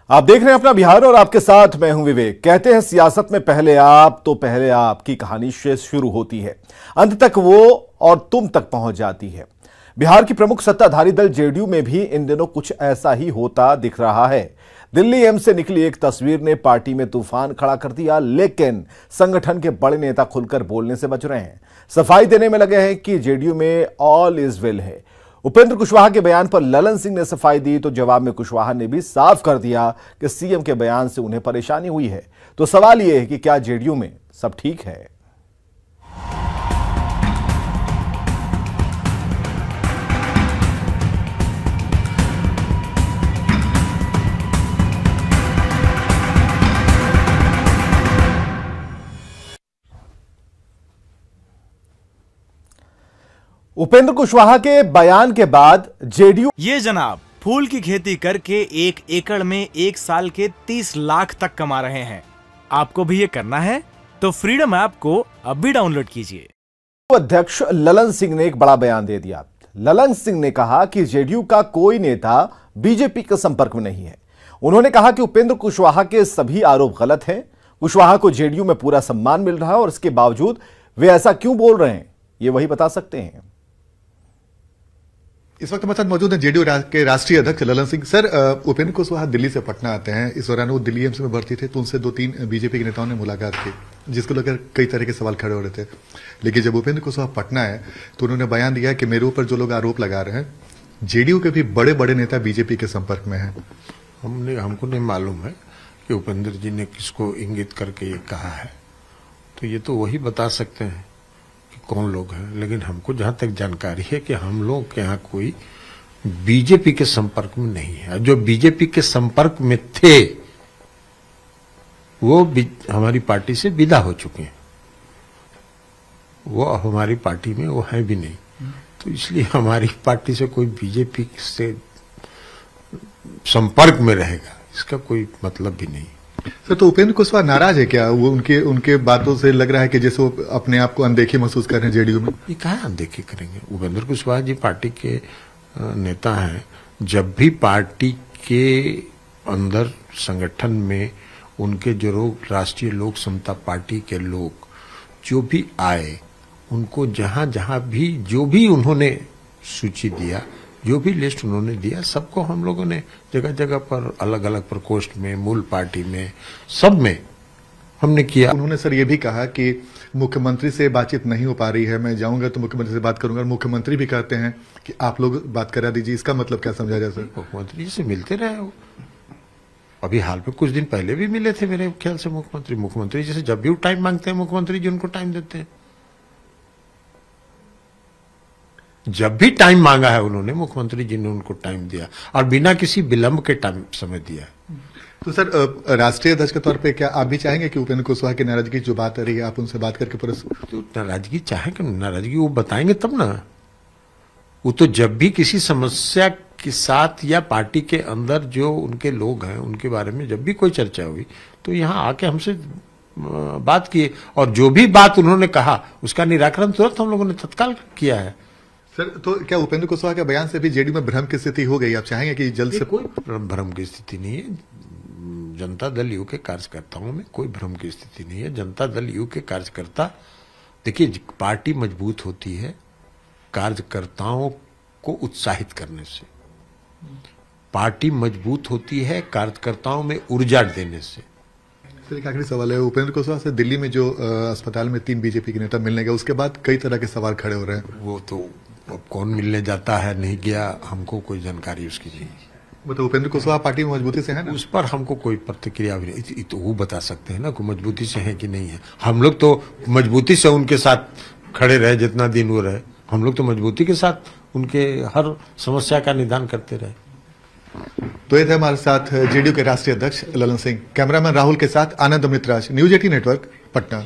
आप देख रहे हैं अपना बिहार और आपके साथ मैं हूं विवेक। कहते हैं सियासत में पहले आप तो पहले आप की कहानी से शुरू होती है, अंत तक वो और तुम तक पहुंच जाती है। बिहार की प्रमुख सत्ताधारी दल जेडीयू में भी इन दिनों कुछ ऐसा ही होता दिख रहा है। दिल्ली एम्स से निकली एक तस्वीर ने पार्टी में तूफान खड़ा कर दिया, लेकिन संगठन के बड़े नेता खुलकर बोलने से बच रहे हैं। सफाई देने में लगे हैं कि जेडीयू में ऑल इज वेल है। उपेंद्र कुशवाहा के बयान पर ललन सिंह ने सफाई दी तो जवाब में कुशवाहा ने भी साफ कर दिया कि सीएम के बयान से उन्हें परेशानी हुई है। तो सवाल यह है कि क्या जेडीयू में सब ठीक है? उपेंद्र कुशवाहा के बयान के बाद जेडीयू ये जनाब फूल की खेती करके 1 एकड़ में 1 साल के 30 लाख तक कमा रहे हैं। आपको भी ये करना है तो फ्रीडम ऐप को अब भी डाउनलोड कीजिए। अध्यक्ष ललन सिंह ने एक बड़ा बयान दे दिया। ललन सिंह ने कहा कि जेडीयू का कोई नेता बीजेपी के संपर्क में नहीं है। उन्होंने कहा कि उपेंद्र कुशवाहा के सभी आरोप गलत हैं। कुशवाहा को जेडीयू में पूरा सम्मान मिल रहा है और इसके बावजूद वे ऐसा क्यों बोल रहे हैं, ये वही बता सकते हैं। इस वक्त हमारे साथ मौजूद हैं जेडीयू के राष्ट्रीय अध्यक्ष ललन सिंह। सर, उपेंद्र कुशवाहा दिल्ली से पटना आते हैं। इस दौरान वो दिल्ली एम्स में भर्ती थे तो उनसे 2-3 बीजेपी के नेताओं ने मुलाकात की, जिसको लेकर कई तरह के सवाल खड़े हो रहे थे। लेकिन जब उपेंद्र कुशवाहा पटना आए तो उन्होंने बयान दिया कि मेरे ऊपर जो लोग आरोप लगा रहे हैं, जेडीयू के भी बड़े बड़े नेता बीजेपी के संपर्क में हैं। हमको नहीं मालूम है कि उपेंद्र जी ने किसको इंगित करके ये कहा है, तो ये तो वही बता सकते हैं कौन लोग हैं। लेकिन हमको जहां तक जानकारी है कि हम लोग के यहाँ कोई बीजेपी के संपर्क में नहीं है। जो बीजेपी के संपर्क में थे वो हमारी पार्टी से विदा हो चुके हैं। वो हमारी पार्टी में वो है भी नहीं, तो इसलिए हमारी पार्टी से कोई बीजेपी से संपर्क में रहेगा इसका कोई मतलब भी नहीं। सर, तो उपेंद्र कुशवाहा नाराज है क्या? वो उनके बातों से लग रहा है कि जैसे वो अपने आप को अनदेखी महसूस कर रहे हैं जेडीयू में। ये कहाँ अनदेखी करेंगे? उपेंद्र कुशवाहा जी पार्टी के नेता हैं। जब भी पार्टी के अंदर संगठन में उनके जो लोग राष्ट्रीय लोक समता पार्टी के लोग जो भी आए, उनको जहां जहां भी जो भी उन्होंने सूची दिया, जो भी लिस्ट उन्होंने दिया, सबको हम लोगों ने जगह जगह पर अलग अलग प्रकोष्ठ में, मूल पार्टी में, सब में हमने किया। उन्होंने सर ये भी कहा कि मुख्यमंत्री से बातचीत नहीं हो पा रही है, मैं जाऊंगा तो मुख्यमंत्री से बात करूंगा। मुख्यमंत्री भी कहते हैं कि आप लोग बात करा दीजिए। इसका मतलब क्या समझा जाए सर? मुख्यमंत्री जी से मिलते रहे हो, अभी हाल में कुछ दिन पहले भी मिले थे मेरे ख्याल से मुख्यमंत्री जी से। जब भी वो टाइम मांगते हैं मुख्यमंत्री जी उनको टाइम देते हैं। जब भी टाइम मांगा है उन्होंने, मुख्यमंत्री जी ने उनको टाइम दिया और बिना किसी विलंब के टाइम समय दिया। तो सर, राष्ट्रीय अध्यक्ष के तौर पे क्या आप भी चाहेंगे कि उपेंद्र कुशवाहा की नाराजगी जो बात आ रही है आप उनसे बात करके तो नाराजगी चाहे कि नाराजगी वो बताएंगे तब ना। वो तो जब भी किसी समस्या के साथ या पार्टी के अंदर जो उनके लोग हैं उनके बारे में जब भी कोई चर्चा हुई तो यहाँ आके हमसे बात किए, और जो भी बात उन्होंने कहा उसका निराकरण तुरंत हम लोगों ने तत्काल किया है। सर, तो क्या उपेंद्र कुशवाहा के बयान से भी जेडीयू में भ्रम की स्थिति हो गई? आप चाहेंगे कि जल्द से? कोई भ्रम की स्थिति नहीं है। जनता दल यू के कार्यकर्ताओं में कोई भ्रम की स्थिति नहीं है। जनता दल यू के कार्यकर्ता, देखिए, पार्टी मजबूत होती है कार्यकर्ताओं को उत्साहित करने से। पार्टी मजबूत होती है कार्यकर्ताओं में ऊर्जा देने से। सर, एक आखिरी सवाल है। उपेंद्र कुशवाहा से दिल्ली में जो अस्पताल में 3 बीजेपी के नेता मिलने गए, उसके बाद कई तरह के सवाल खड़े हो रहे हैं। वो तो अब कौन मिलने जाता है नहीं गया, हमको कोई जानकारी उसकी नहीं। वो तो उपेंद्र कुशवाहा पार्टी में मजबूती से है ना, उस पर हमको कोई प्रतिक्रिया भी नहीं। तो वो बता सकते हैं ना कि मजबूती से है कि नहीं है। हम लोग तो मजबूती से उनके साथ खड़े रहे जितना दिन वो रहे। हम लोग तो मजबूती के साथ उनके हर समस्या का निदान करते रहे। तो ये थे हमारे साथ जेडीयू के राष्ट्रीय अध्यक्ष ललन सिंह। कैमरामैन राहुल के साथ आनंद अमृतराज, न्यूज 18 नेटवर्क, पटना।